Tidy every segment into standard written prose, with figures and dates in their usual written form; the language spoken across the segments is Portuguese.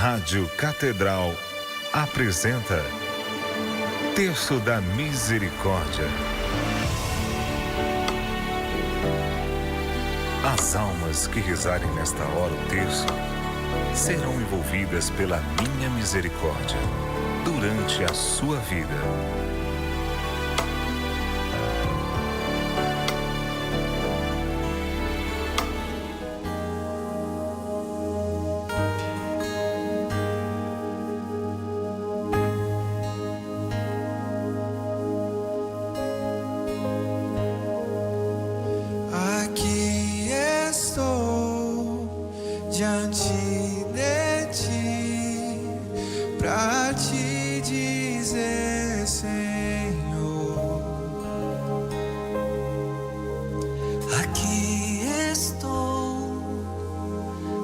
Rádio Catedral apresenta Terço da Misericórdia. As almas que rezarem nesta hora o terço serão envolvidas pela minha misericórdia durante a sua vida. Diante de ti, pra te dizer, Senhor, aqui estou,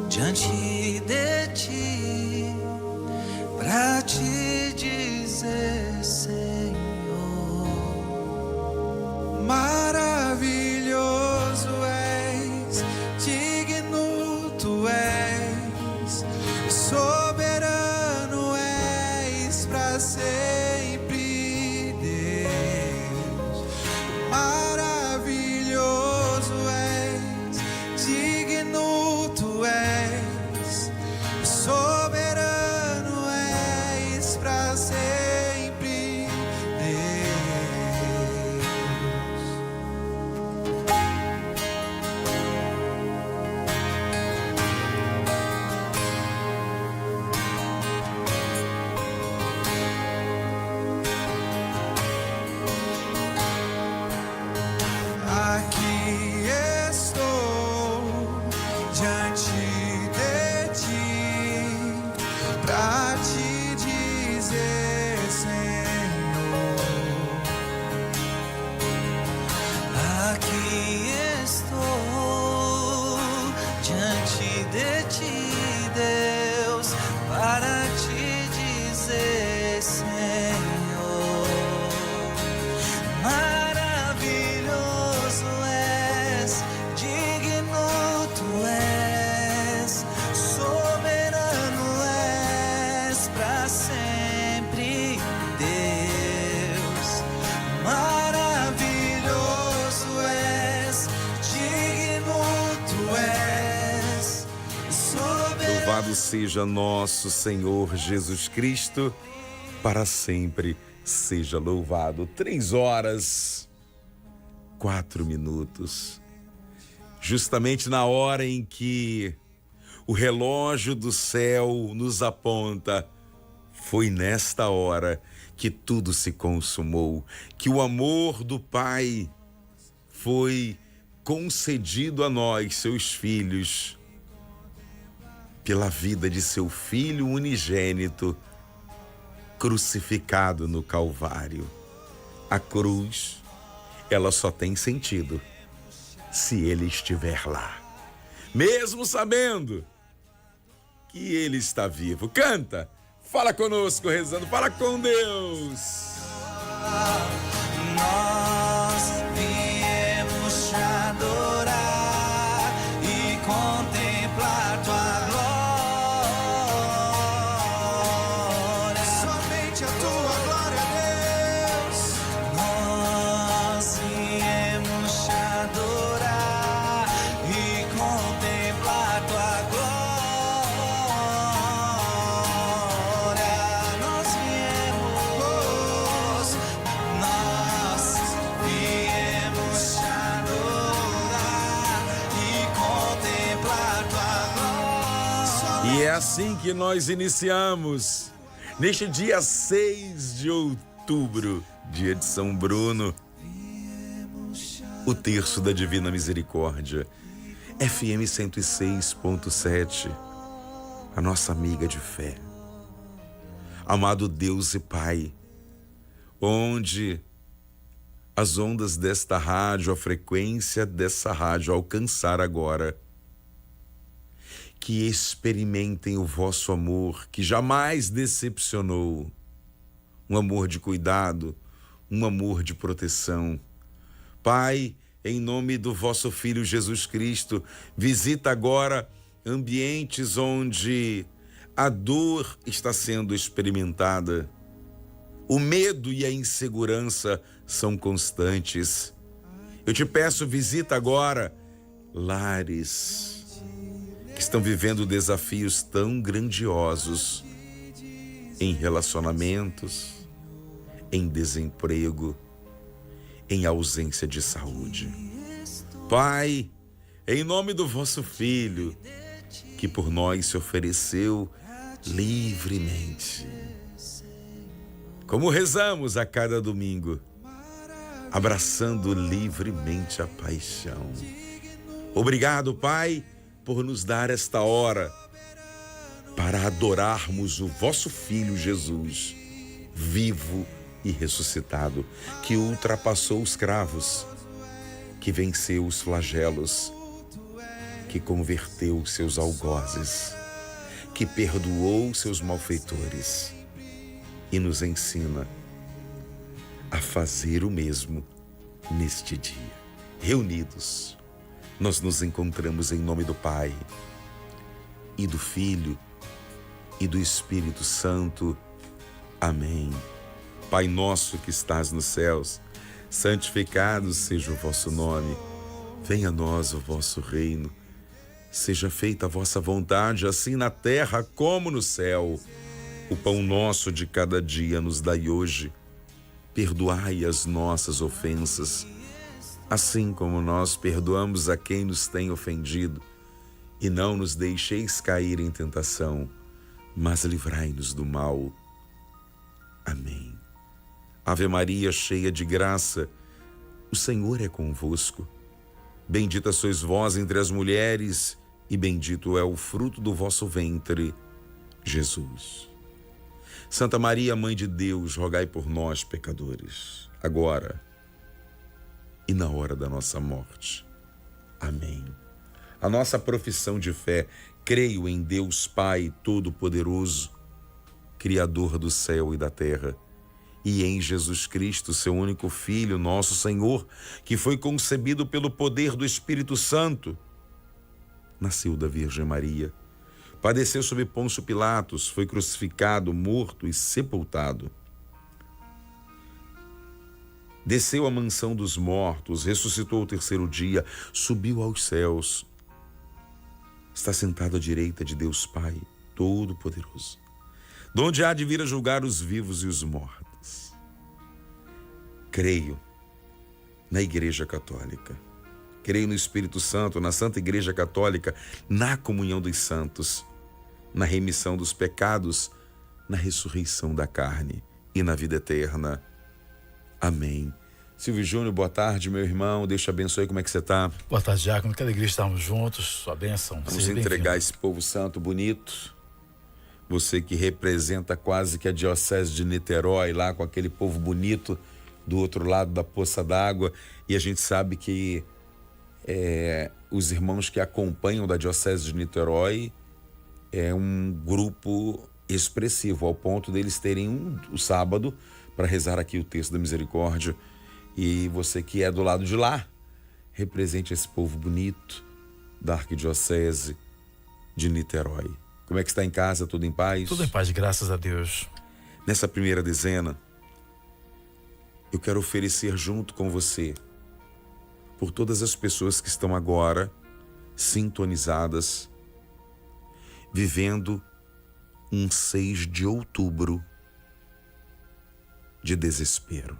diante de ti, pra te dizer, Senhor, maravilhoso és, digno tu és, soberano és pra sempre, Deus. Maravilhoso és, digno tu és, soberano és pra sempre, Deus. Aqui estou diante de ti, pra te dizer, Senhor, aqui estou diante de ti, Deus, para te dizer, Senhor, maravilhoso és, digno tu és, soberano és pra sempre, Deus. Maravilhoso és, digno tu és, soberano. Louvado seja nosso Senhor Jesus Cristo, para sempre seja louvado. 3h04, justamente na hora em que o relógio do céu nos aponta, foi nesta hora que tudo se consumou, que o amor do Pai foi concedido a nós, seus filhos, pela vida de seu Filho unigênito, crucificado no Calvário. A cruz, ela só tem sentido se ele estiver lá, mesmo sabendo que ele está vivo. Canta, fala conosco rezando, fala com Deus. Nós viemos te adorar e contemplar tua glória. Somente a tua glória, Deus. Nós viemos te adorar e contemplar tua glória. Nós viemos te adorar e contemplar tua glória. E é assim que nós iniciamos, neste dia 6 de outubro, dia de São Bruno, o terço da Divina Misericórdia, FM 106.7, a nossa amiga de fé. Amado Deus e Pai, onde as ondas desta rádio, a frequência dessa rádio alcançar agora, que experimentem o vosso amor, que jamais decepcionou, um amor de cuidado, um amor de proteção. Pai, em nome do vosso Filho Jesus Cristo, visita agora ambientes onde A dor está sendo experimentada. O medo e a insegurança são constantes. Eu te peço, visita agora lares que estão vivendo desafios tão grandiosos em relacionamentos, em desemprego, em ausência de saúde. Pai, em nome do vosso Filho, que por nós se ofereceu livremente, como rezamos a cada domingo, abraçando livremente a paixão. Obrigado, Pai, por nos dar esta hora para adorarmos o vosso Filho Jesus, vivo e ressuscitado, que ultrapassou os cravos, que venceu os flagelos, que converteu seus algozes, que perdoou seus malfeitores e nos ensina a fazer o mesmo neste dia. Reunidos, nós nos encontramos em nome do Pai e do Filho e do Espírito Santo. Amém. Pai nosso que estás nos céus, santificado seja o vosso nome. Venha a nós o vosso reino. Seja feita a vossa vontade, assim na terra como no céu. O pão nosso de cada dia nos dai hoje. Perdoai as nossas ofensas, assim como nós perdoamos a quem nos tem ofendido. E não nos deixeis cair em tentação, mas livrai-nos do mal. Amém. Ave Maria, cheia de graça, o Senhor é convosco. Bendita sois vós entre as mulheres, e bendito é o fruto do vosso ventre, Jesus. Santa Maria, Mãe de Deus, rogai por nós, pecadores, agora e na hora da nossa morte. Amém. A nossa profissão de fé: creio em Deus Pai Todo-Poderoso, Criador do céu e da terra, e em Jesus Cristo, seu único Filho, nosso Senhor, que foi concebido pelo poder do Espírito Santo, nasceu da Virgem Maria, padeceu sob Pôncio Pilatos, foi crucificado, morto e sepultado. Desceu à mansão dos mortos, ressuscitou ao terceiro dia, subiu aos céus, está sentado à direita de Deus Pai Todo-Poderoso, donde há de vir a julgar os vivos e os mortos. Creio na Igreja Católica. Creio no Espírito Santo, na Santa Igreja Católica, na comunhão dos santos, na remissão dos pecados, na ressurreição da carne e na vida eterna. Amém. Silvio Júnior, boa tarde, meu irmão. Deus te abençoe. Como é que você está? Boa tarde, Diácono. Que alegria estarmos juntos. Sua bênção. Vamos entregar esse povo santo bonito. Você que representa quase que a diocese de Niterói, lá com aquele povo bonito do outro lado da poça d'água. E a gente sabe que os irmãos que acompanham da diocese de Niterói é um grupo expressivo, ao ponto deles terem o sábado para rezar aqui o texto da misericórdia. E você que é do lado de lá, represente esse povo bonito da arquidiocese de Niterói. Como é que está em casa? Tudo em paz? Tudo em paz, graças a Deus. Nessa primeira dezena, eu quero oferecer junto com você por todas as pessoas que estão agora sintonizadas, vivendo um 6 de outubro de desespero.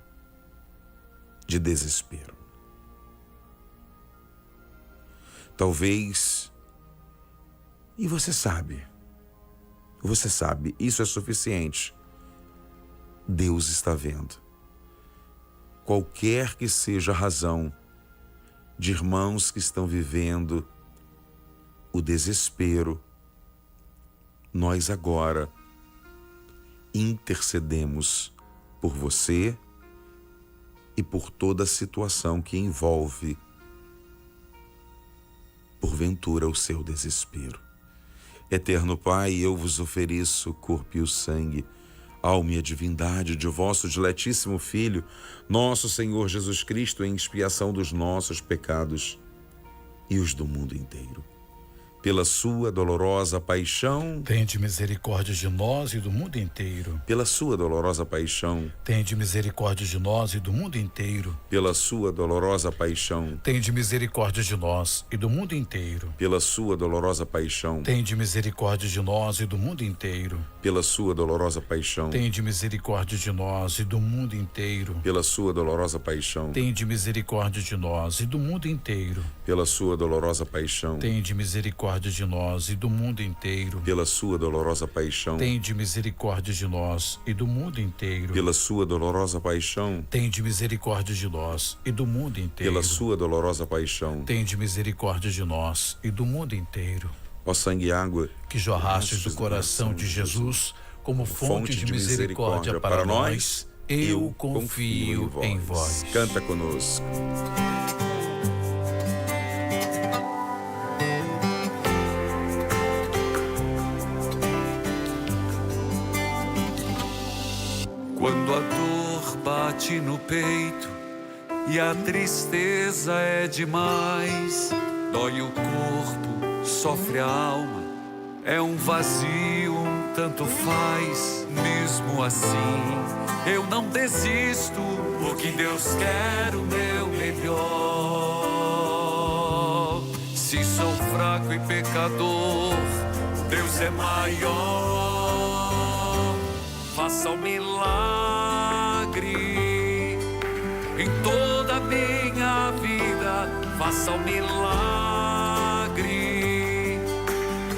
De desespero. Talvez, e você sabe, isso é suficiente. Deus está vendo. Qualquer que seja a razão de irmãos que estão vivendo o desespero, nós agora intercedemos por você e por toda a situação que envolve, porventura, o seu desespero. Eterno Pai, eu vos ofereço o corpo e o sangue, alma e a divindade de vosso diletíssimo Filho, nosso Senhor Jesus Cristo, em expiação dos nossos pecados e os do mundo inteiro. pela sua dolorosa paixão, tende misericórdia de nós e do mundo inteiro. pela sua dolorosa paixão, Tende misericórdia de nós e do mundo inteiro. pela sua dolorosa paixão, Tende misericórdia de nós e do mundo inteiro. pela sua dolorosa paixão, Tende misericórdia de nós e do mundo inteiro. pela sua dolorosa paixão, Tende misericórdia de nós e do mundo inteiro. pela sua dolorosa paixão, Tende misericórdia de nós e do mundo inteiro. pela sua dolorosa paixão, Tende misericórdia de nós e do mundo inteiro. pela sua dolorosa paixão, Tende misericórdia de nós e do mundo inteiro. pela sua dolorosa paixão, Tende misericórdia de nós e do mundo inteiro. pela sua dolorosa paixão, Tende misericórdia de nós e do mundo inteiro. ó sangue e água Que jorrastes do coração de Jesus como fonte de misericórdia para nós, eu confio em vós. Canta conosco. Quando a dor bate no peito e a tristeza é demais, dói o corpo, sofre a alma, é um vazio, um tanto faz. Mesmo assim, eu não desisto, porque Deus quer o meu melhor. Se sou fraco e pecador, Deus é maior. Faça um milagre em toda a minha vida. Faça um milagre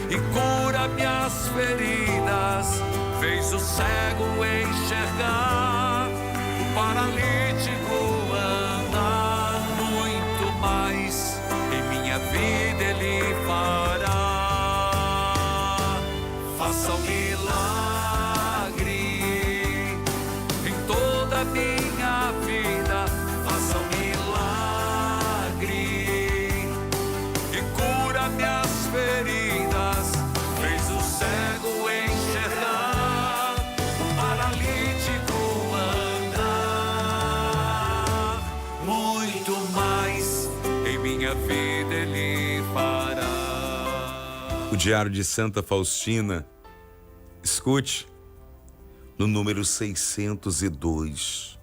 e cura minhas feridas. Fez o cego enxergar, o paralítico andar. Muito mais em minha vida Ele fará. Faça um milagre em toda a minha vida. Faça um milagre e cura minhas feridas. Fez o cego enxergar, o paralítico andar. Muito mais em minha vida Ele fará. O Diário de Santa Faustina, escute, no número 602.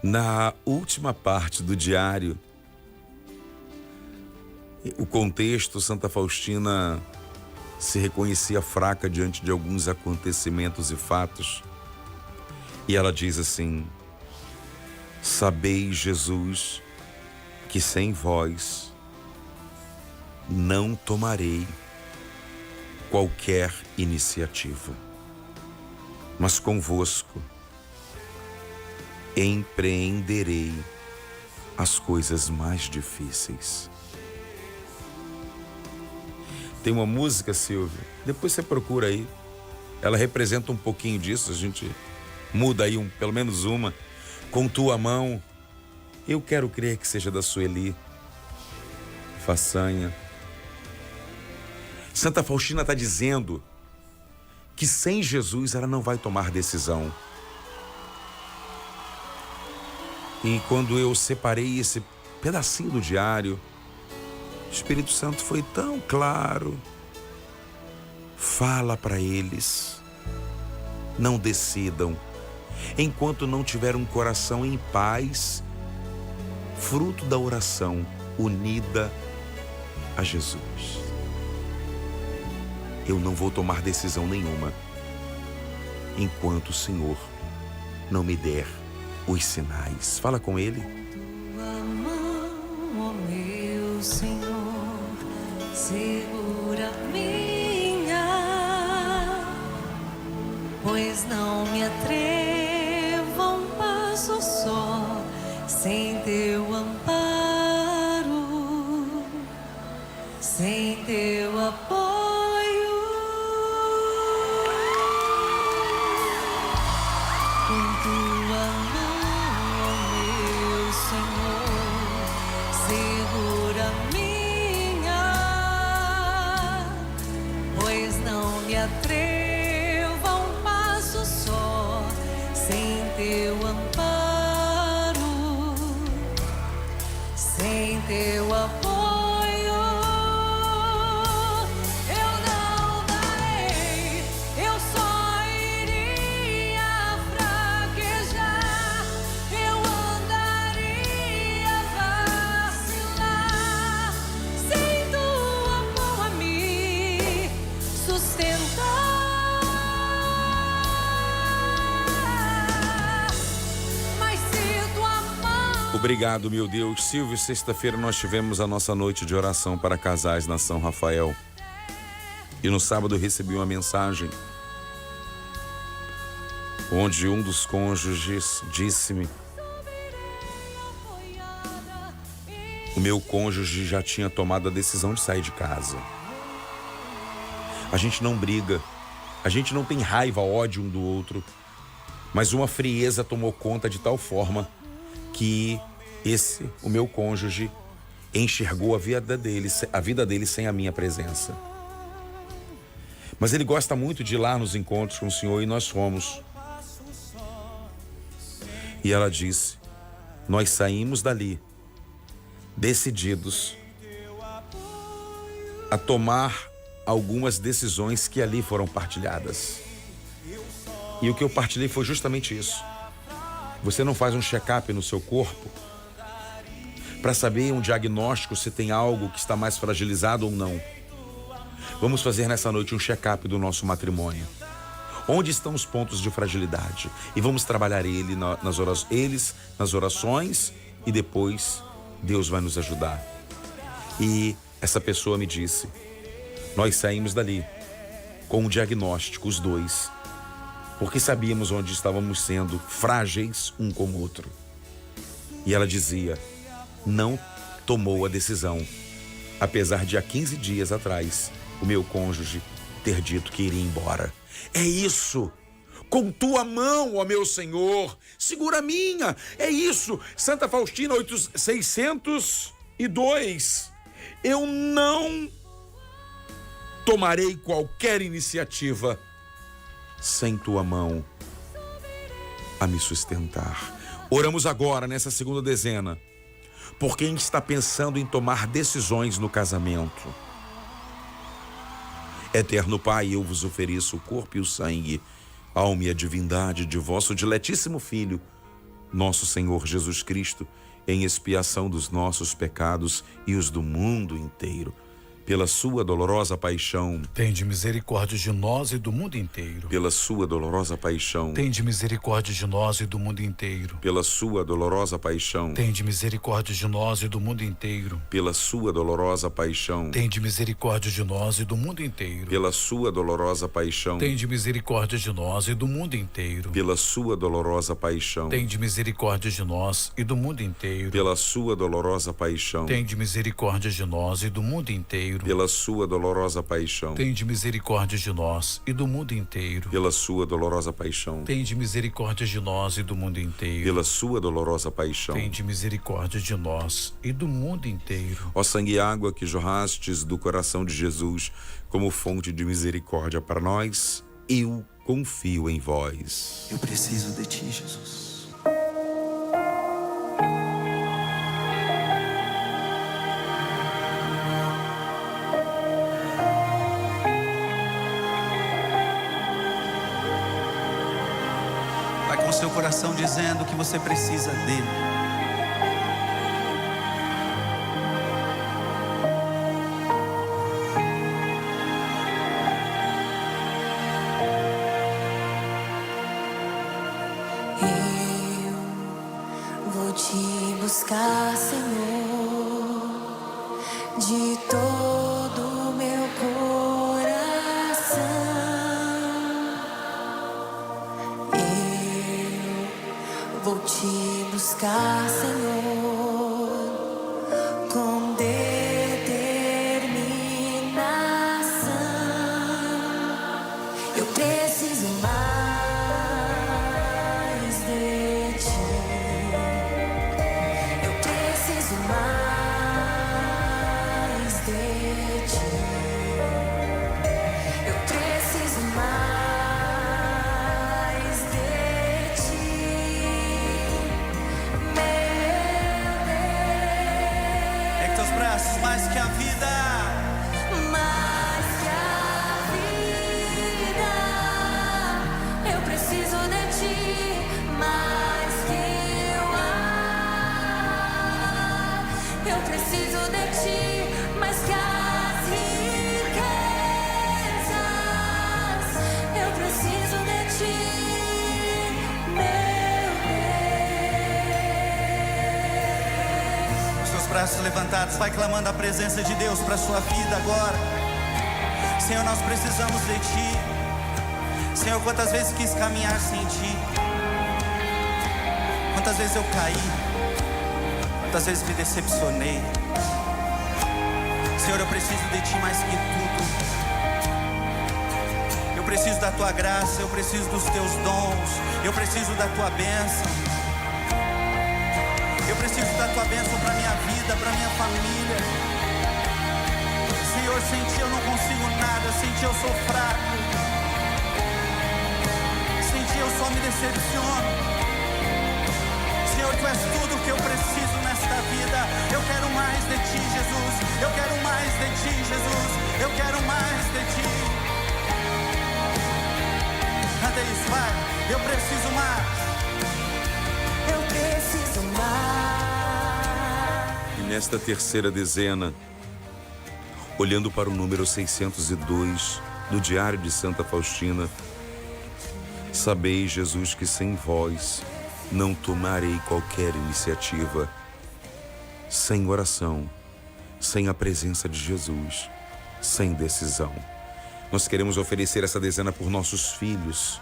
Na última parte do diário, o contexto, Santa Faustina se reconhecia fraca diante de alguns acontecimentos e fatos. E ela diz assim: sabeis, Jesus, que sem vós não tomarei qualquer iniciativa, mas convosco empreenderei as coisas mais difíceis. Tem uma música, Silvio, depois você procura aí, ela representa um pouquinho disso, a gente muda aí pelo menos uma. Com tua mão, eu quero crer que seja da Sueli Façanha. Santa Faustina está dizendo que sem Jesus ela não vai tomar decisão. E quando eu separei esse pedacinho do diário, o Espírito Santo foi tão claro. Fala para eles, não decidam, enquanto não tiver um coração em paz, fruto da oração unida a Jesus. Eu não vou tomar decisão nenhuma enquanto o Senhor não me der os sinais. Fala com Ele. Tua mão, ó meu Senhor, segura minha, pois não me atrevo a um passo só sem teu amparo, sem teu apoio. Com tua mão, meu Senhor, segura minha, pois não me atrevo a um passo só sem teu amparo, sem teu apoio. Obrigado, meu Deus. Silvio, sexta-feira nós tivemos a nossa noite de oração para casais na São Rafael. E no sábado eu recebi uma mensagem onde um dos cônjuges disse-me: o meu cônjuge já tinha tomado a decisão de sair de casa. A gente não briga, a gente não tem raiva, ódio um do outro, mas uma frieza tomou conta de tal forma que o meu cônjuge, enxergou a vida dele sem a minha presença. Mas ele gosta muito de ir lá nos encontros com o Senhor e nós fomos. E ela disse: nós saímos dali decididos a tomar algumas decisões que ali foram partilhadas. E o que eu partilhei foi justamente isso. Você não faz um check-up no seu corpo para saber um diagnóstico se tem algo que está mais fragilizado ou não. Vamos fazer nessa noite um check-up do nosso matrimônio. Onde estão os pontos de fragilidade? E vamos trabalhar eles nas orações e depois Deus vai nos ajudar. E essa pessoa me disse: nós saímos dali com um diagnóstico, os dois, porque sabíamos onde estávamos sendo frágeis um com o outro. E ela dizia: não tomou a decisão, apesar de há 15 dias atrás o meu cônjuge ter dito que iria embora. É isso. Com tua mão, ó meu Senhor, segura a minha. É isso. Santa Faustina 602. Eu não tomarei qualquer iniciativa sem tua mão a me sustentar. Oramos agora nessa segunda dezena por quem está pensando em tomar decisões no casamento. Eterno Pai, eu vos ofereço o corpo e o sangue, a alma e a divindade de vosso diletíssimo Filho, nosso Senhor Jesus Cristo, em expiação dos nossos pecados e os do mundo inteiro. Pela sua dolorosa paixão, tende misericórdia de nós e do mundo inteiro. Pela sua dolorosa paixão, tende misericórdia de nós e do mundo inteiro. Pela sua dolorosa paixão, tende misericórdia de nós e do mundo inteiro. Pela sua dolorosa paixão, tende misericórdia de nós e do mundo inteiro. Pela sua dolorosa paixão, tende misericórdia de nós e do mundo inteiro. Pela sua dolorosa paixão, tende misericórdia de nós e do mundo inteiro. Pela sua dolorosa paixão, tende misericórdia de nós e do mundo inteiro. Pela sua dolorosa paixão, tende misericórdia de nós e do mundo inteiro. Pela sua dolorosa paixão, tende misericórdia de nós e do mundo inteiro. Pela sua dolorosa paixão, tende misericórdia de nós e do mundo inteiro. Ó sangue e água que jorrastes do coração de Jesus como fonte de misericórdia para nós, eu confio em vós. Eu preciso de ti, Jesus. Seu coração dizendo que você precisa dele. Eu vou te buscar, Senhor, de todo o meu coração. Vou te buscar, Senhor, com determinação. Eu preciso mais de ti. Eu preciso mais de ti. Eu preciso mais de ti. Mais que a vida, mais que a vida, eu preciso de ti, mais que o ar, eu preciso de ti, mais que as riquezas, eu preciso de ti, meu Deus. braços levantados, vai clamando a presença de Deus para a sua vida agora. Senhor, nós precisamos de Ti. Senhor, quantas vezes quis caminhar sem Ti, quantas vezes eu caí, quantas vezes me decepcionei. Senhor, eu preciso de Ti mais que tudo. Eu preciso da Tua graça, eu preciso dos Teus dons, eu preciso da Tua bênção. Eu preciso da Tua bênção para minha vida, para minha família. Senhor, sem Ti eu não consigo nada, sem Ti eu sou fraco. Sem Ti eu só me decepciono. Senhor, Tu és tudo o que eu preciso nesta vida. Eu quero mais de Ti, Jesus. Eu quero mais de Ti, Jesus. Eu quero mais de Ti. Canta isso, vai. Eu preciso mais. Eu preciso mais. E nesta terceira dezena, olhando para o número 602 do Diário de Santa Faustina, sabei, Jesus, que sem vós não tomarei qualquer iniciativa. Sem oração, sem a presença de Jesus, sem decisão. Nós queremos oferecer essa dezena por nossos filhos,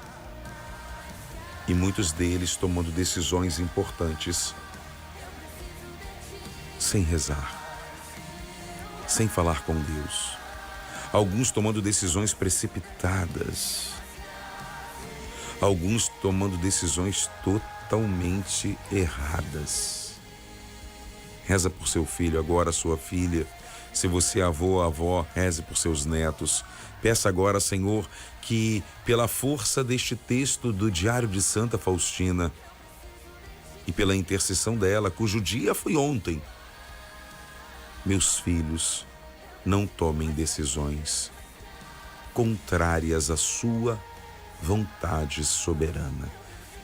e muitos deles tomando decisões importantes sem rezar, sem falar com Deus. Alguns tomando decisões precipitadas, alguns tomando decisões totalmente erradas. Reza por seu filho agora, sua filha. Se você é avô ou avó, reze por seus netos. Peça agora, Senhor, que pela força deste texto do Diário de Santa Faustina e pela intercessão dela, cujo dia foi ontem, meus filhos não tomem decisões contrárias à sua vontade soberana.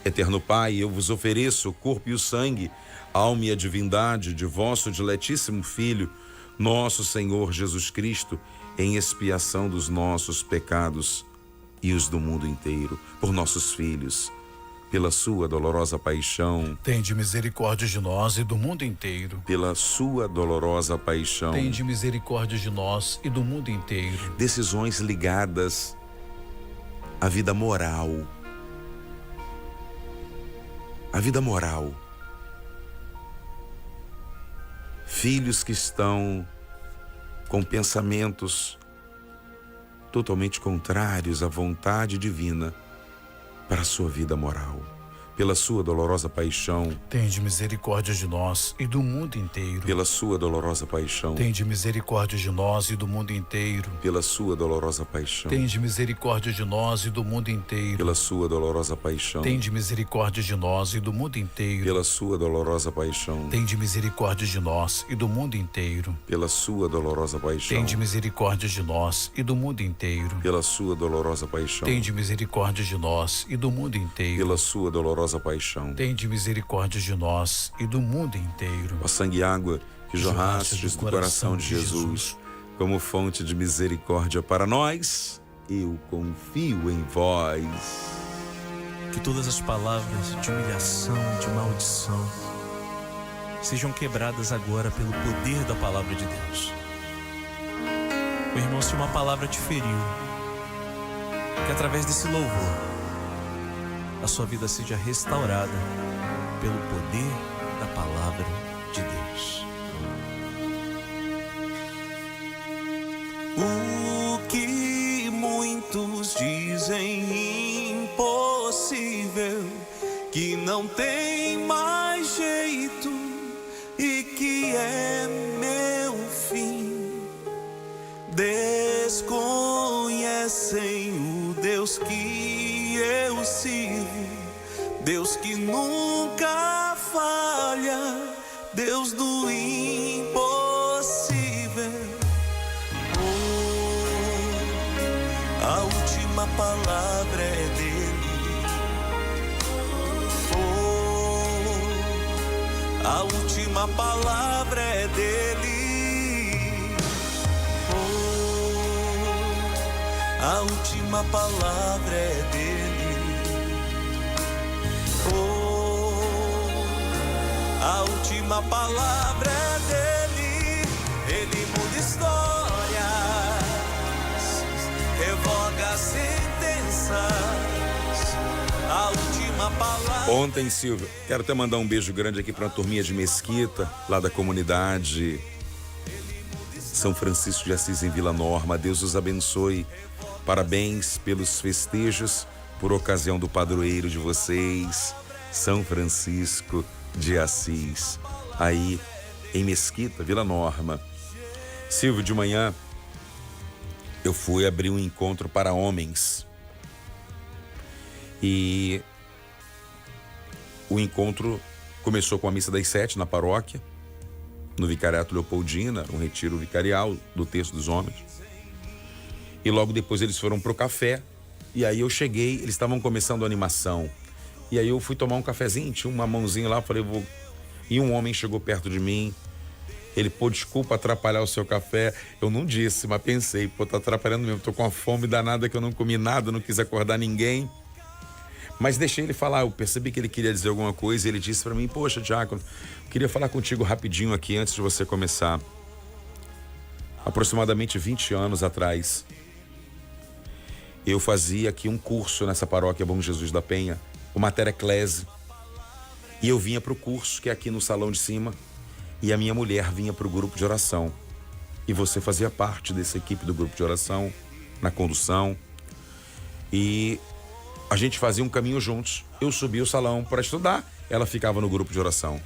Eterno Pai, eu vos ofereço o corpo e o sangue, a alma e a divindade de vosso diletíssimo Filho, nosso Senhor Jesus Cristo, em expiação dos nossos pecados e os do mundo inteiro, por nossos filhos, pela sua dolorosa paixão. Tende misericórdia de nós e do mundo inteiro. Pela sua dolorosa paixão. Tende misericórdia de nós e do mundo inteiro. Decisões ligadas à vida moral. A vida moral. Filhos que estão com pensamentos totalmente contrários à vontade divina para a sua vida moral. Pela sua dolorosa paixão. Tende misericórdia de nós e do mundo inteiro. Pela sua dolorosa paixão. Tende misericórdia de nós e do mundo inteiro. Pela sua dolorosa paixão. Tende misericórdia de nós e do mundo inteiro. Pela sua dolorosa paixão. Tende misericórdia de nós e do mundo inteiro. Pela sua dolorosa paixão. Tende misericórdia de nós e do mundo inteiro. Pela sua dolorosa paixão. Tende misericórdia de nós e do mundo inteiro. Pela sua dolorosa paixão. Tende misericórdia de nós e do mundo inteiro. Pela sua dolorosa paixão. Tende misericórdia de nós e do mundo inteiro. Ó sangue e água que jorrastes do coração de Jesus, como fonte de misericórdia para nós, eu confio em vós. Que todas as palavras de humilhação, de maldição, sejam quebradas agora pelo poder da palavra de Deus. Meu irmão, se uma palavra te feriu, que através desse louvor a sua vida seja restaurada pelo poder da palavra de Deus. O que muitos dizem impossível, que não tem mais jeito e que é meu fim, desconhecem o Deus que eu sirvo, Deus que nunca falha, Deus do impossível. Oh, a última palavra é dele. Oh, a última palavra é dele. Oh, a última palavra é dele. Oh, a última palavra é dele. Ele muda histórias, revoga sentenças, a última palavra. Ontem, Silvio, quero até mandar um beijo grande aqui para a turminha de Mesquita, lá da comunidade São Francisco de Assis, em Vila Norma. Deus os abençoe. Parabéns pelos festejos por ocasião do padroeiro de vocês, São Francisco de Assis, aí em Mesquita, Vila Norma. Silvio, de manhã eu fui abrir um encontro para homens. E o encontro começou com a missa das 7 na paróquia, no Vicariato Leopoldina, um retiro vicarial do Terço dos Homens. E logo depois eles foram pro café. E aí eu cheguei, eles estavam começando a animação. E aí eu fui tomar um cafezinho, tinha uma mãozinha lá, falei, vou... E um homem chegou perto de mim. Ele, pô, desculpa atrapalhar o seu café. Eu não disse, mas pensei, pô, tá atrapalhando mesmo. Tô com uma fome danada que eu não comi nada, não quis acordar ninguém. Mas deixei ele falar, eu percebi que ele queria dizer alguma coisa. E ele disse pra mim, poxa, diácono, queria falar contigo rapidinho aqui antes de você começar. Aproximadamente 20 anos atrás, eu fazia aqui um curso nessa paróquia Bom Jesus da Penha, o Mater Ecclesiae. E eu vinha pro curso, que é aqui no salão de cima, e a minha mulher vinha pro grupo de oração. E você fazia parte dessa equipe do grupo de oração, na condução. E a gente fazia um caminho juntos. Eu subia o salão para estudar, ela ficava no grupo de oração.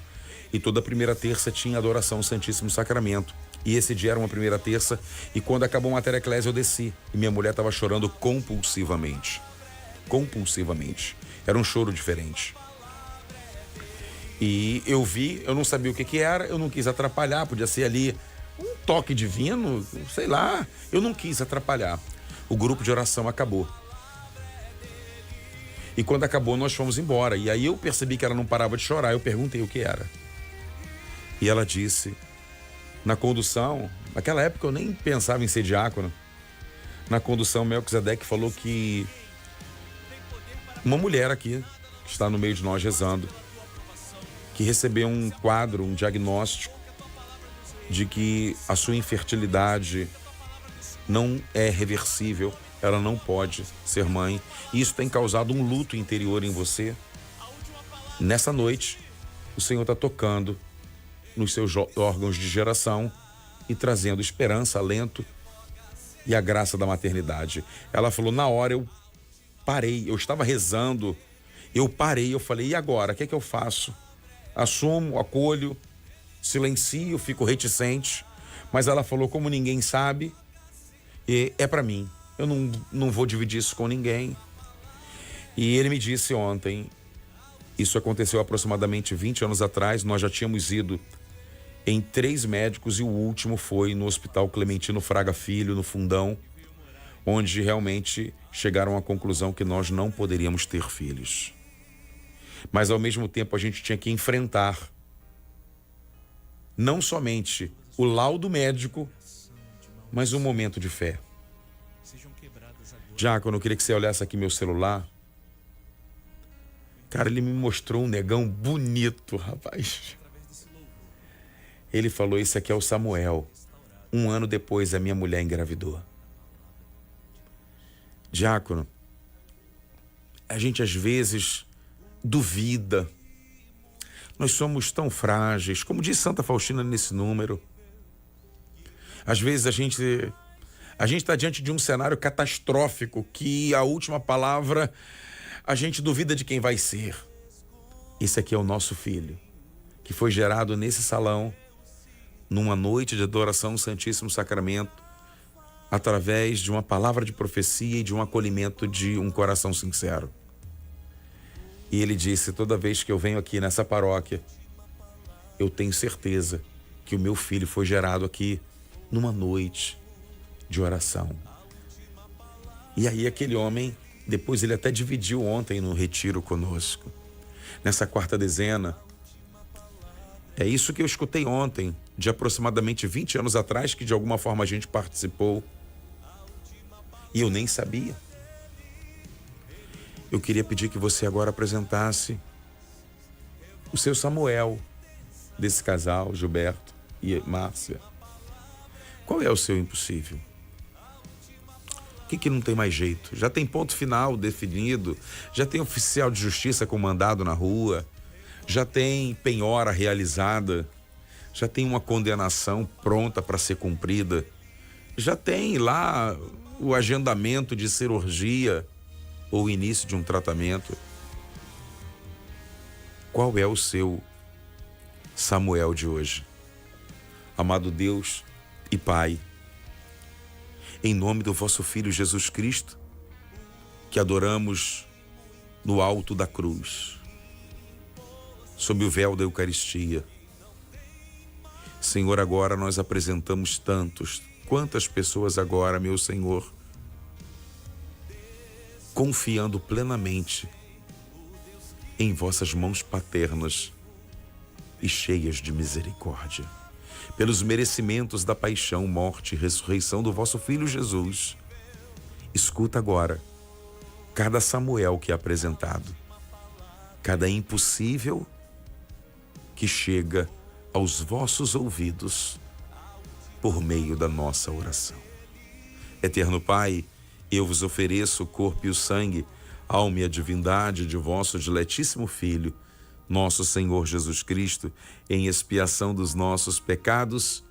E toda primeira terça tinha adoração ao Santíssimo Sacramento. E esse dia era uma primeira terça, e quando acabou a Mater Ecclesiae eu desci. E minha mulher estava chorando compulsivamente. Compulsivamente. Era um choro diferente. E eu vi, eu não sabia o que era, eu não quis atrapalhar, podia ser ali um toque divino, sei lá. Eu não quis atrapalhar. O grupo de oração acabou. E quando acabou, nós fomos embora. E aí eu percebi que ela não parava de chorar. Eu perguntei o que era. E ela disse... Na condução, naquela época eu nem pensava em ser diácono. Na condução, Melquisedeque falou que uma mulher aqui, que está no meio de nós rezando, que recebeu um quadro, um diagnóstico de que a sua infertilidade não é reversível, ela não pode ser mãe. E isso tem causado um luto interior em você. Nessa noite, o Senhor está tocando nos seus órgãos de geração e trazendo esperança, alento e a graça da maternidade. Ela falou, na hora eu parei, eu estava rezando, eu parei, eu falei, e agora? O que é que eu faço? Assumo, acolho, silencio, fico reticente, mas ela falou, como ninguém sabe, é para mim, eu não vou dividir isso com ninguém. E ele me disse ontem, isso aconteceu aproximadamente 20 anos atrás, nós já tínhamos ido em 3 médicos e o último foi no Hospital Clementino Fraga Filho, no Fundão, onde realmente chegaram à conclusão que nós não poderíamos ter filhos. Mas ao mesmo tempo a gente tinha que enfrentar não somente o laudo médico, mas um momento de fé. Diácono, eu queria que você olhasse aqui meu celular. Cara, ele me mostrou um negão bonito, rapaz. Ele falou, esse aqui é o Samuel. 1 ano depois, a minha mulher engravidou. Diácono, a gente às vezes duvida. Nós somos tão frágeis, como diz Santa Faustina nesse número. Às vezes a gente está diante de um cenário catastrófico que a última palavra a gente duvida de quem vai ser. Esse aqui é o nosso filho, que foi gerado nesse salão, numa noite de adoração ao Santíssimo Sacramento, através de uma palavra de profecia e de um acolhimento de um coração sincero. E ele disse, toda vez que eu venho aqui nessa paróquia, eu tenho certeza que o meu filho foi gerado aqui numa noite de oração. E aí aquele homem, depois ele até dividiu ontem no retiro conosco, nessa 4ª dezena. É isso que eu escutei ontem, de aproximadamente 20 anos atrás, que de alguma forma a gente participou. E eu nem sabia. Eu queria pedir que você agora apresentasse o seu Samuel, desse casal, Gilberto e Márcia. Qual é o seu impossível? O que não tem mais jeito? Já tem ponto final definido? Já tem oficial de justiça com mandado na rua? Já tem penhora realizada? Já tem uma condenação pronta para ser cumprida? Já tem lá o agendamento de cirurgia ou o início de um tratamento? Qual é o seu Samuel de hoje? Amado Deus e Pai, em nome do vosso Filho Jesus Cristo, que adoramos no alto da cruz, sob o véu da Eucaristia, Senhor, agora nós apresentamos quantas pessoas agora, meu Senhor, confiando plenamente em vossas mãos paternas e cheias de misericórdia, pelos merecimentos da paixão, morte e ressurreição do vosso Filho Jesus. Escuta agora cada Samuel que é apresentado, cada impossível que chega aos vossos ouvidos por meio da nossa oração. Eterno Pai, eu vos ofereço o corpo e o sangue, alma e a divindade de vosso diletíssimo Filho, nosso Senhor Jesus Cristo, em expiação dos nossos pecados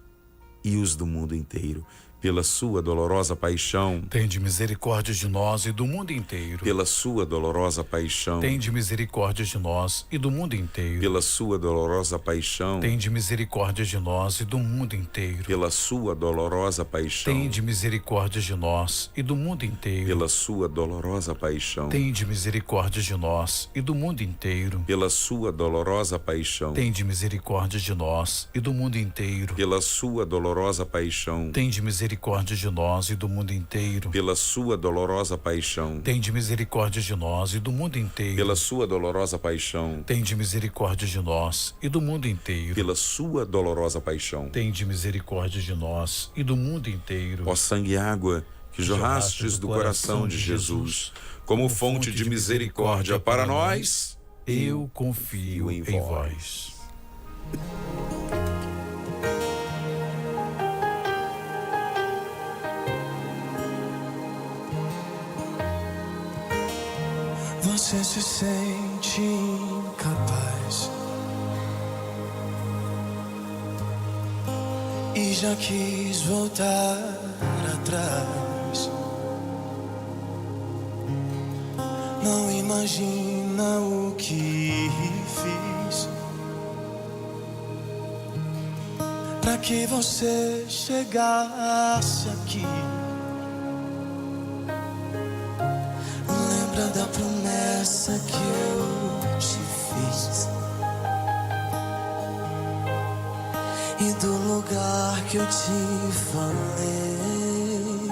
e os do mundo inteiro. Pela sua dolorosa paixão, tende misericórdia de nós e do mundo inteiro. Pela sua dolorosa paixão, tende misericórdia de nós e do mundo inteiro. Pela sua dolorosa paixão, tende misericórdia de nós e do mundo inteiro. Pela sua dolorosa paixão, tende misericórdia de nós e do mundo inteiro. Pela sua dolorosa paixão, tende misericórdia de nós e do mundo inteiro. Pela sua dolorosa paixão, tende misericórdia de nós e do mundo inteiro. Pela sua dolorosa paixão, tende misericórdia de nós e do mundo inteiro. Pela sua dolorosa paixão, tende misericórdia de nós e do mundo inteiro. Pela sua dolorosa paixão, tende misericórdia de nós e do mundo inteiro. Pela sua dolorosa paixão, tende misericórdia de nós e do mundo inteiro. Ó sangue e água que jorrastes do coração de Jesus, como fonte de misericórdia para nós, eu confio em vós. Você se sente incapaz e já quis voltar atrás. Não imagina o que fiz para que você chegasse aqui. Da promessa que eu te fiz e do lugar que eu te falei.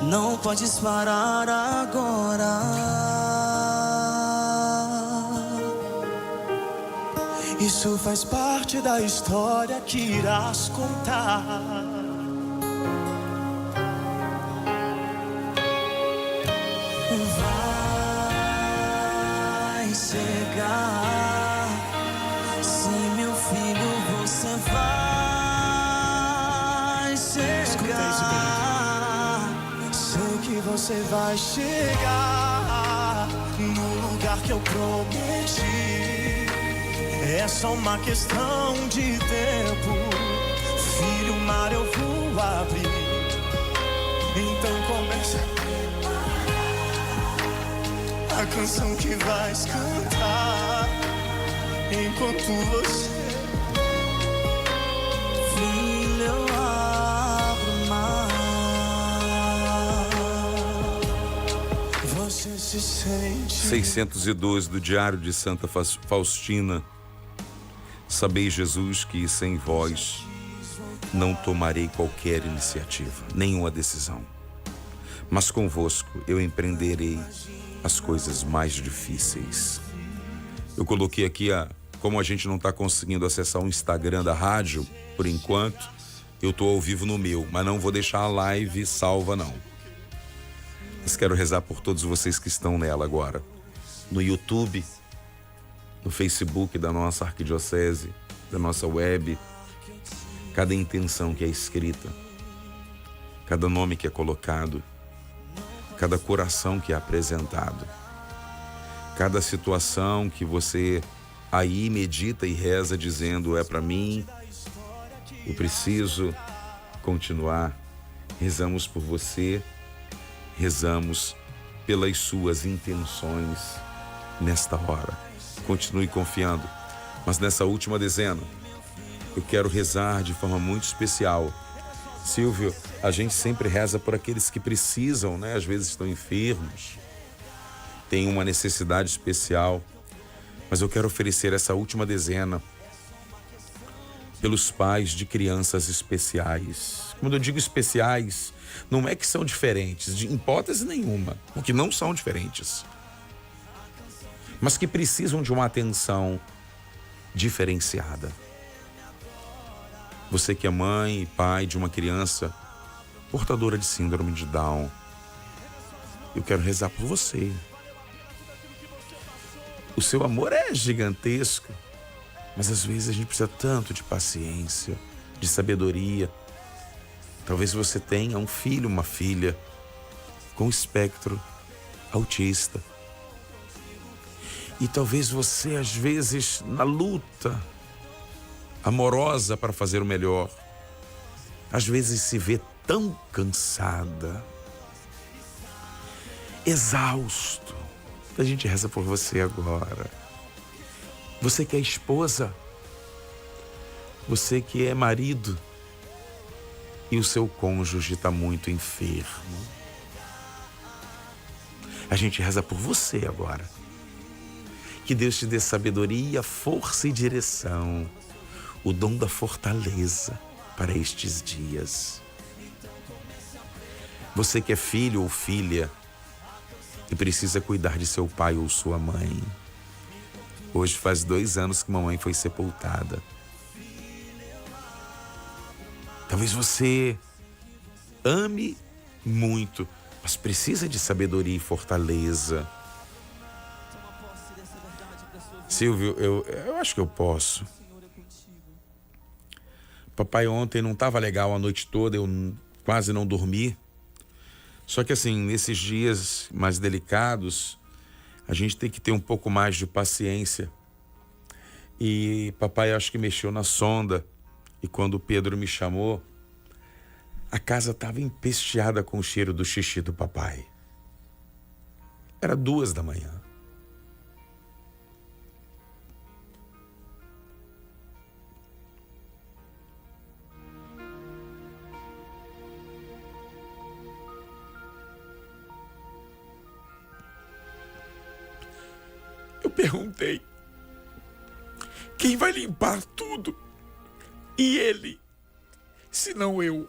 Não podes parar agora. Isso faz parte da história que irás contar. Chegar, sim, meu filho, você vai chegar. Sei que você vai chegar no lugar que eu prometi. É só uma questão de tempo. Filho, o mar eu vou abrir. Então começa a canção que vais cantar enquanto você, filho, eu abro o mar. Você se sente 612 do Diário de Santa Faustina. Sabeis, Jesus, que sem vós não tomarei qualquer iniciativa, nenhuma decisão, mas convosco eu empreenderei as coisas mais difíceis. Eu coloquei aqui, como a gente não está conseguindo acessar o Instagram da rádio, por enquanto, eu estou ao vivo no meu, mas não vou deixar a live salva, não. Mas quero rezar por todos vocês que estão nela agora. No YouTube, no Facebook da nossa arquidiocese, da nossa web. cada intenção que é escrita, cada nome que é colocado, cada coração que é apresentado, cada situação que você aí medita e reza dizendo: é para mim, eu preciso continuar. Rezamos por você, rezamos pelas suas intenções nesta hora. Continue confiando, mas nessa última dezena eu quero rezar de forma muito especial. Silvio, a gente sempre reza por aqueles que precisam, né? Às vezes estão enfermos, têm uma necessidade especial, mas eu quero oferecer essa última dezena pelos pais de crianças especiais. Quando eu digo especiais, não é que são diferentes, de hipótese nenhuma, porque não são diferentes, mas que precisam de uma atenção diferenciada. Você que é mãe e pai de uma criança portadora de síndrome de Down, eu quero rezar por você. O seu amor é gigantesco, mas às vezes a gente precisa tanto de paciência, de sabedoria. Talvez você tenha um filho, uma filha com espectro autista. E talvez você, às vezes, na luta amorosa para fazer o melhor, às vezes se vê tão cansada, exausto. A gente reza por você agora. Você que é esposa, você que é marido e o seu cônjuge está muito enfermo. A gente reza por você agora. Que Deus te dê sabedoria, força e direção, o dom da fortaleza para estes dias. Você que é filho ou filha e precisa cuidar de seu pai ou sua mãe. Hoje faz 2 anos que mamãe foi sepultada. Talvez você ame muito, mas precisa de sabedoria e fortaleza. Silvio, eu acho que eu posso. Papai ontem não estava legal a noite toda, eu quase não dormi. Só que assim, nesses dias mais delicados, a gente tem que ter um pouco mais de paciência. E papai acho que mexeu na sonda. E quando o Pedro me chamou, a casa estava empesteada com o cheiro do xixi do papai. Era 2 da manhã. Eu perguntei: quem vai limpar tudo? E ele, se não eu?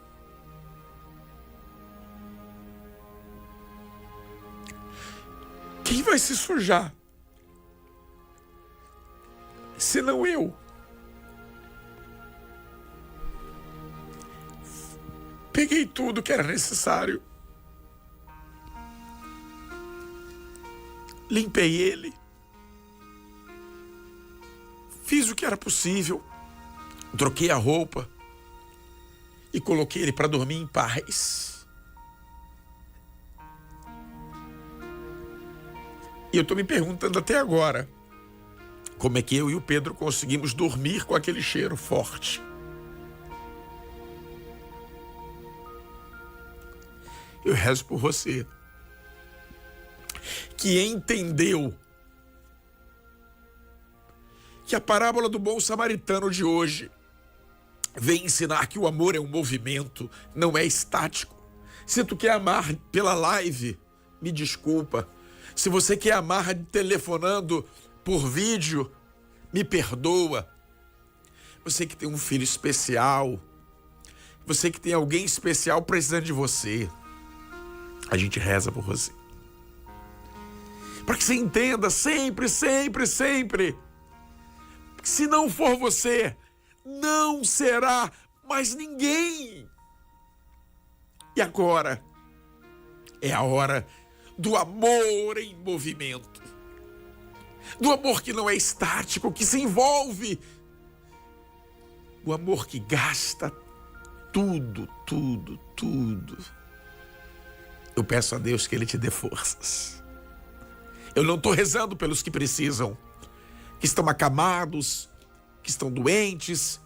Quem vai se sujar? Se não eu? Peguei tudo que era necessário. Limpei ele. Fiz o que era possível, troquei a roupa e coloquei ele para dormir em paz. E eu estou me perguntando até agora, como é que eu e o Pedro conseguimos dormir com aquele cheiro forte? Eu rezo por você, que entendeu que a parábola do bom samaritano de hoje vem ensinar que o amor é um movimento, não é estático. Se tu quer amar pela live, me desculpa. Se você quer amar telefonando por vídeo, me perdoa. Você que tem um filho especial, você que tem alguém especial precisando de você, a gente reza por você. Para que você entenda sempre, sempre, sempre, se não for você, não será mais ninguém. E agora é a hora do amor em movimento. Do amor que não é estático, que se envolve o amor que gasta tudo, tudo, tudo. Eu peço a Deus que Ele te dê forças. Eu não estou rezando pelos que precisam, que estão acamados, que estão doentes,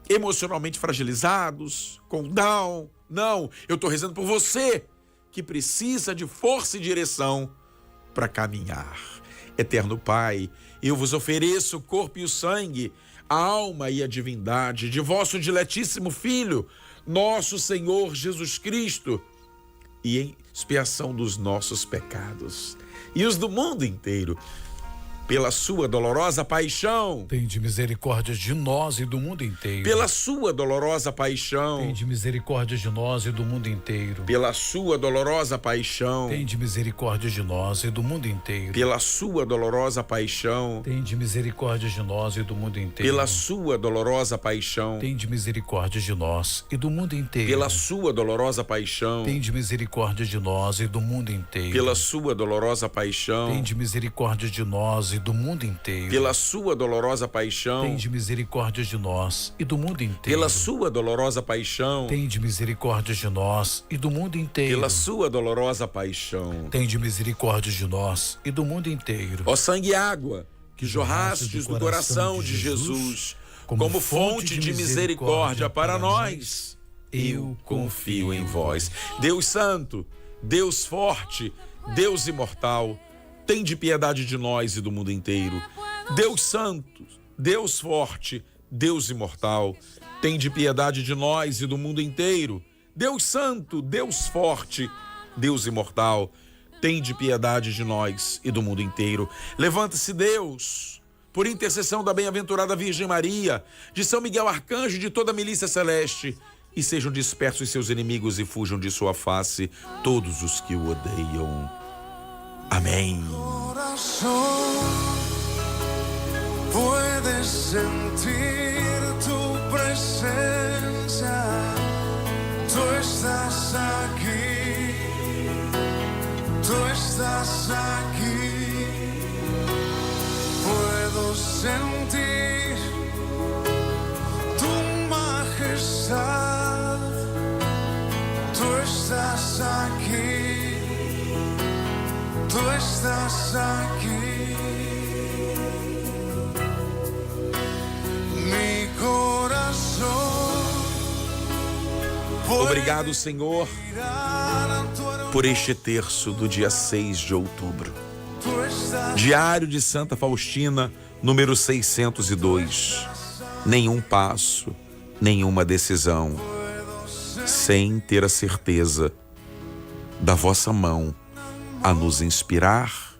emocionalmente fragilizados, com Down. Não, eu estou rezando por você, que precisa de força e direção para caminhar. Eterno Pai, eu vos ofereço o corpo e o sangue, a alma e a divindade de vosso diletíssimo Filho, nosso Senhor Jesus Cristo, e em expiação dos nossos pecados e os do mundo inteiro, pela sua dolorosa paixão. Tende misericórdia de nós e do mundo inteiro. Pela sua dolorosa paixão. Tende misericórdia de nós e do mundo inteiro. Pela sua dolorosa paixão. Tende misericórdia de nós e do mundo inteiro. Pela sua dolorosa paixão. Tende misericórdia de nós e do mundo inteiro. Pela sua dolorosa paixão. Tende misericórdia de nós e do mundo inteiro. Pela sua dolorosa paixão. Tende misericórdia de nós e do mundo inteiro. Pela sua dolorosa paixão. Tende misericórdia de nós e do mundo inteiro. Pela sua dolorosa paixão. Tende misericórdia de nós e do mundo inteiro. Pela sua dolorosa paixão. Tende misericórdia de nós e do mundo inteiro. Pela sua dolorosa paixão. Tende misericórdia de nós e do mundo inteiro. Ó sangue e água que jorrastes do coração de Jesus, como fonte de misericórdia para nós, eu confio em vós. Deus Santo, Deus Forte, Deus Imortal, tende piedade de nós e do mundo inteiro. Deus Santo, Deus Forte, Deus Imortal, tende piedade de nós e do mundo inteiro. Deus Santo, Deus Forte, Deus Imortal, tende piedade de nós e do mundo inteiro. Levanta-se, Deus, por intercessão da bem-aventurada Virgem Maria, de São Miguel Arcanjo e de toda a milícia celeste, e sejam dispersos seus inimigos e fujam de sua face todos os que o odeiam. Amém. Puedes sentir tu presencia, tú estás aquí, tú estás aquí. Puedo sentir tu majestad, tú estás aquí, tú estás aquí. Mi corazón. Obrigado, Senhor, por este terço do dia 6 de outubro. Diário de Santa Faustina, número 602. Nenhum passo, nenhuma decisão, sem ter a certeza da vossa mão a nos inspirar,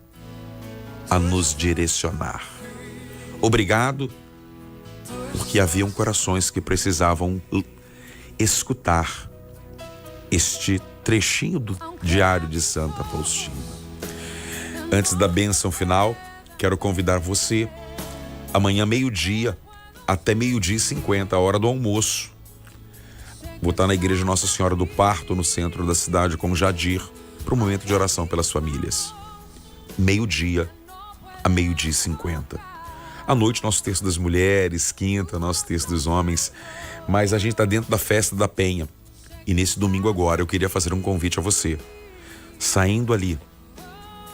a nos direcionar. Obrigado, porque haviam corações que precisavam escutar este trechinho do Diário de Santa Faustina. Antes da bênção final, quero convidar você, amanhã 12:00 até 12:50, a hora do almoço. Vou estar na Igreja Nossa Senhora do Parto, no centro da cidade, com Jadir, para um momento de oração pelas famílias. 12:00 a 12:50. À noite, nosso terço das mulheres, quinta, nosso terço dos homens, mas a gente está dentro da festa da Penha. E nesse domingo agora, eu queria fazer um convite a você. Saindo ali,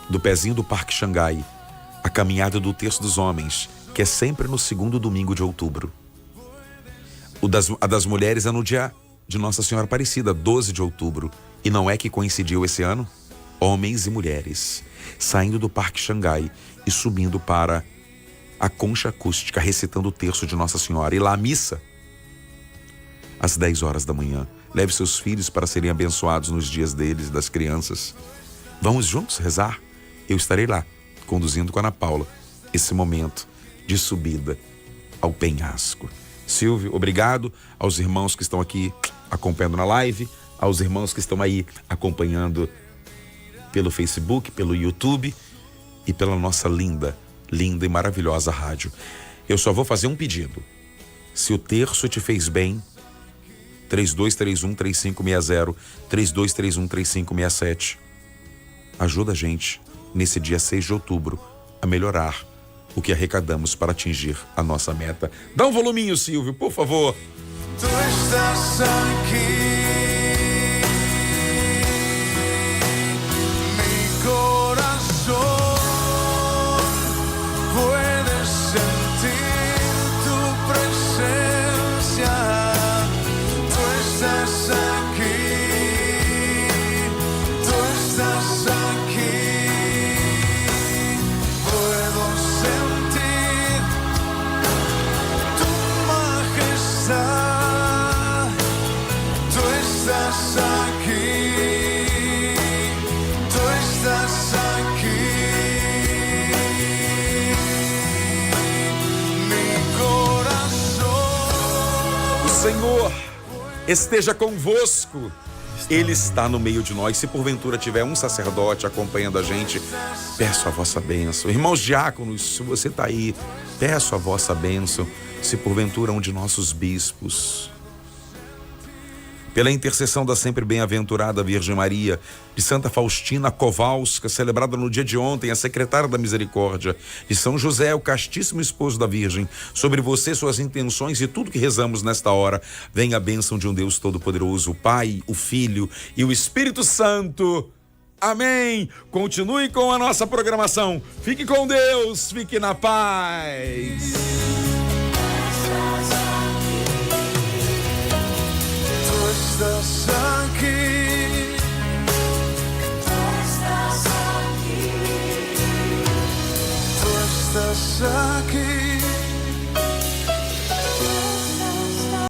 do pezinho do Parque Xangai, a caminhada do terço dos homens, que é sempre no segundo domingo de outubro. A das mulheres é no dia de Nossa Senhora Aparecida, 12 de outubro. E não é que coincidiu esse ano? Homens e mulheres, saindo do Parque Xangai e subindo para a concha acústica, recitando o terço de Nossa Senhora. E lá a missa, às 10 horas da manhã. Leve seus filhos para serem abençoados nos dias deles, das crianças. Vamos juntos rezar? Eu estarei lá, conduzindo com a Ana Paula, esse momento de subida ao penhasco. Silvio, obrigado aos irmãos que estão aqui acompanhando na live, aos irmãos que estão aí acompanhando pelo Facebook, pelo YouTube e pela nossa linda e maravilhosa rádio. Eu só vou fazer um pedido. Se o terço te fez bem, 3231-3560, 3231-3567. Ajuda a gente, nesse dia 6 de outubro, a melhorar o que arrecadamos para atingir a nossa meta. Dá um voluminho, Silvio, por favor. Tu estás aqui. Puedes sentir tu presencia. Tú estás aquí. Tú estás aquí. Puedo sentir tu majestad. Tú estás aquí. Tú estás aquí. Senhor esteja convosco. Ele está no meio de nós. Se porventura tiver um sacerdote acompanhando a gente, peço a vossa bênção. Irmãos diáconos, se você está aí, peço a vossa bênção. Se porventura um de nossos bispos, pela intercessão da sempre bem-aventurada Virgem Maria, de Santa Faustina Kowalska, celebrada no dia de ontem, a secretária da Misericórdia, de São José, o castíssimo esposo da Virgem, sobre você, suas intenções e tudo que rezamos nesta hora, vem a bênção de um Deus Todo-Poderoso, o Pai, o Filho e o Espírito Santo. Amém. Continue com a nossa programação. Fique com Deus, fique na paz. Estás aqui. Tu estás aqui. Tu estás aqui.